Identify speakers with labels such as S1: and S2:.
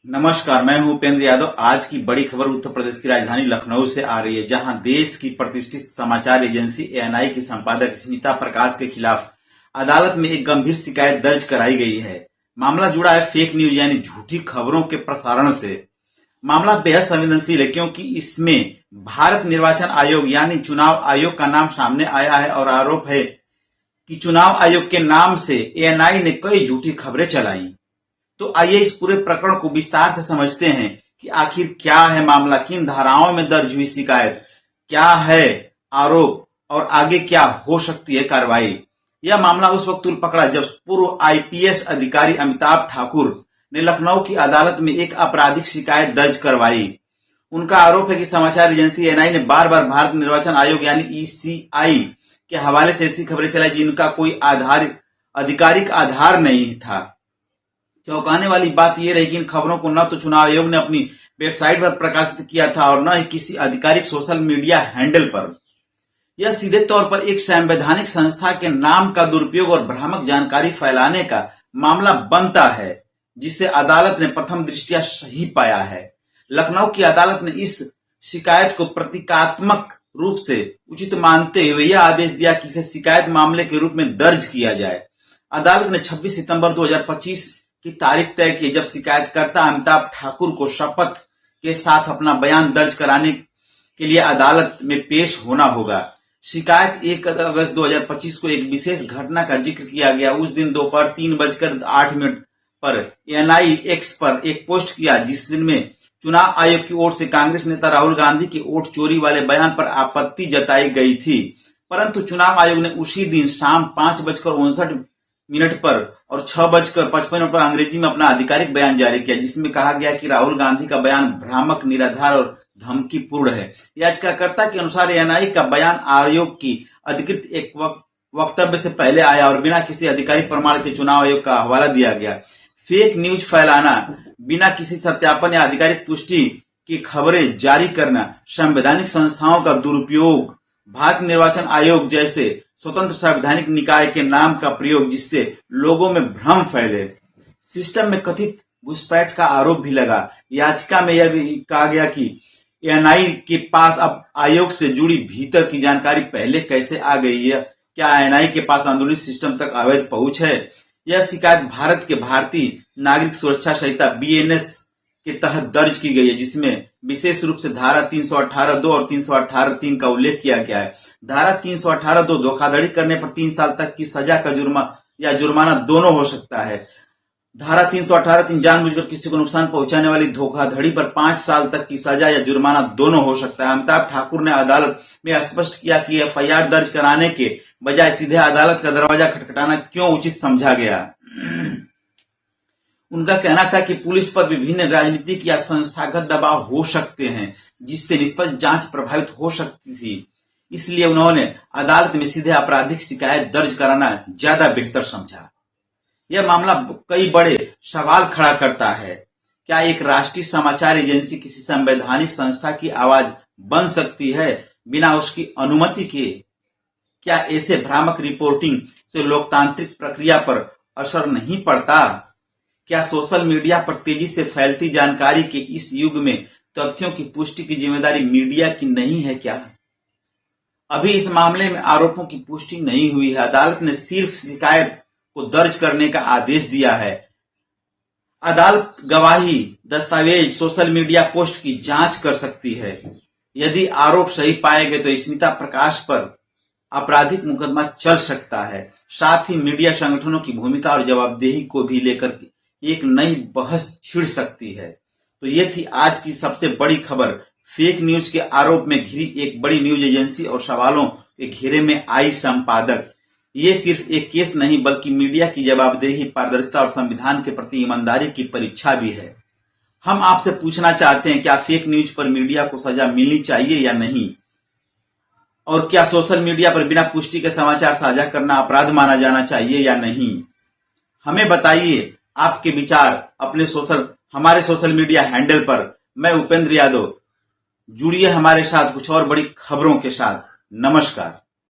S1: नमस्कार, मैं हूं उपेंद्र यादव। आज की बड़ी खबर उत्तर प्रदेश की राजधानी लखनऊ से आ रही है, जहां देश की प्रतिष्ठित समाचार एजेंसी एएनआई की संपादक स्मिता प्रकाश के खिलाफ अदालत में एक गंभीर शिकायत दर्ज कराई गई है। मामला जुड़ा है फेक न्यूज यानी झूठी खबरों के प्रसारण से। मामला बेहद संवेदनशील है क्योंकि इसमें भारत निर्वाचन आयोग यानी चुनाव आयोग का नाम सामने आया है और आरोप है कि चुनाव आयोग के नाम से एएनआई ने कई झूठी खबरें चलाई। तो आइए इस पूरे प्रकरण को विस्तार से समझते हैं कि आखिर क्या है मामला, किन धाराओं में दर्ज हुई शिकायत, क्या है आरोप और आगे क्या हो सकती है कार्रवाई। यह मामला उस वक्त तुल पकड़ा जब पूर्व आईपीएस अधिकारी अमिताभ ठाकुर ने लखनऊ की अदालत में एक आपराधिक शिकायत दर्ज करवाई। उनका आरोप है कि समाचार एजेंसी एएनआई ने बार बार भारत निर्वाचन आयोग यानी ईसीआई के हवाले से ऐसी खबरें चलाई जिनका कोई आधिकारिक आधार नहीं था। चौंकाने वाली बात यह रही कि इन खबरों को न तो चुनाव आयोग ने अपनी वेबसाइट पर प्रकाशित किया था और न ही किसी आधिकारिक सोशल मीडिया हैंडल पर। यह सीधे तौर पर एक संवैधानिक संस्था के नाम का दुरुपयोग और भ्रामक जानकारी फैलाने का मामला बनता है, जिसे अदालत ने प्रथम दृष्टया सही पाया है। लखनऊ की अदालत ने इस शिकायत को प्रतीकात्मक रूप से उचित मानते हुए यह आदेश दिया कि इसे शिकायत मामले के रूप में दर्ज किया जाए। अदालत ने 26 सितंबर 2025 की तारीख तय की जब शिकायतकर्ता अमिताभ ठाकुर को शपथ के साथ अपना बयान दर्ज कराने के लिए अदालत में पेश होना होगा। शिकायत 1 अगस्त 2025 को एक विशेष घटना का जिक्र किया गया। उस दिन दोपहर 3:08 पर एएनआई एक्स पर एक पोस्ट किया जिसमें चुनाव आयोग की ओर से कांग्रेस नेता राहुल गांधी के वोट चोरी वाले बयान पर आपत्ति जताई गई थी, परंतु चुनाव आयोग ने उसी दिन शाम 5:59 पर और 6:55 पर अंग्रेजी में अपना आधिकारिक बयान जारी किया, जिसमें कहा गया कि राहुल गांधी का बयान भ्रामक, निराधार और धमकीपूर्ण है। याचिकाकर्ता के अनुसार एएनआई का बयान आयोग की अधिकृत एक वक्तव्य से पहले आया और बिना किसी आधिकारिक प्रमाण के चुनाव आयोग का हवाला दिया गया। फेक न्यूज फैलाना, बिना किसी सत्यापन या आधिकारिक पुष्टि की खबरें जारी करना, संवैधानिक संस्थाओं का दुरुपयोग, भारत निर्वाचन आयोग जैसे स्वतंत्र संवैधानिक निकाय के नाम का प्रयोग जिससे लोगों में भ्रम फैले। सिस्टम में कथित घुसपैठ का आरोप भी लगा। याचिका में यह भी कहा गया कि एएनआई के पास अब आयोग से जुड़ी भीतर की जानकारी पहले कैसे आ गई है, क्या एएनआई के पास अंदरूनी सिस्टम तक अवैध पहुंच है। यह शिकायत भारत के भारतीय नागरिक सुरक्षा संहिता बीएनएस के तहत दर्ज की गई है, जिसमें विशेष रूप से धारा 318(2) और 318(3) का उल्लेख किया गया है। धारा 318(2) धोखाधड़ी करने पर 3 साल तक की सजा का जुर्माना दोनों हो सकता है। धारा 318(3) जानबूझकर किसी को नुकसान पहुंचाने वाली धोखाधड़ी पर 5 साल तक की सजा या जुर्माना दोनों हो सकता है। अमिताभ ठाकुर ने अदालत में स्पष्ट किया कि एफआईआर दर्ज कराने के बजाय सीधे अदालत का दरवाजा खटखटाना क्यों उचित समझा गया। उनका कहना था कि पुलिस पर विभिन्न राजनीतिक या संस्थागत दबाव हो सकते हैं, जिससे निष्पक्ष जांच प्रभावित हो सकती थी। इसलिए उन्होंने अदालत में सीधे आपराधिक शिकायत दर्ज कराना ज्यादा बेहतर समझा। यह मामला कई बड़े सवाल खड़ा करता है। क्या एक राष्ट्रीय समाचार एजेंसी किसी संवैधानिक संस्था की आवाज बन सकती है बिना उसकी अनुमति के? क्या ऐसे भ्रामक रिपोर्टिंग से लोकतांत्रिक प्रक्रिया पर असर नहीं पड़ता? क्या सोशल मीडिया पर तेजी से फैलती जानकारी के इस युग में तथ्यों की पुष्टि की जिम्मेदारी मीडिया की नहीं है क्या? अभी इस मामले में आरोपों की पुष्टि नहीं हुई है। अदालत ने सिर्फ शिकायत को दर्ज करने का आदेश दिया है। अदालत गवाही, दस्तावेज, सोशल मीडिया पोस्ट की जांच कर सकती है। यदि आरोप सही पाए गए तो स्मिता प्रकाश पर आपराधिक मुकदमा चल सकता है। साथ ही मीडिया संगठनों की भूमिका और जवाबदेही को भी लेकर एक नई बहस छिड़ सकती है। तो ये थी आज की सबसे बड़ी खबर। फेक न्यूज के आरोप में घिरी एक बड़ी न्यूज एजेंसी और सवालों के घेरे में आई संपादक। ये सिर्फ एक केस नहीं बल्कि मीडिया की जवाबदेही, पारदर्शिता और संविधान के प्रति ईमानदारी की परीक्षा भी है। हम आपसे पूछना चाहते हैं, क्या फेक न्यूज पर मीडिया को सजा मिलनी चाहिए या नहीं? और क्या सोशल मीडिया पर बिना पुष्टि के समाचार साझा करना अपराध माना जाना चाहिए या नहीं? हमें बताइए आपके विचार हमारे सोशल मीडिया हैंडल पर। मैं उपेंद्र यादव। जुड़िए हमारे साथ कुछ और बड़ी खबरों के साथ। नमस्कार।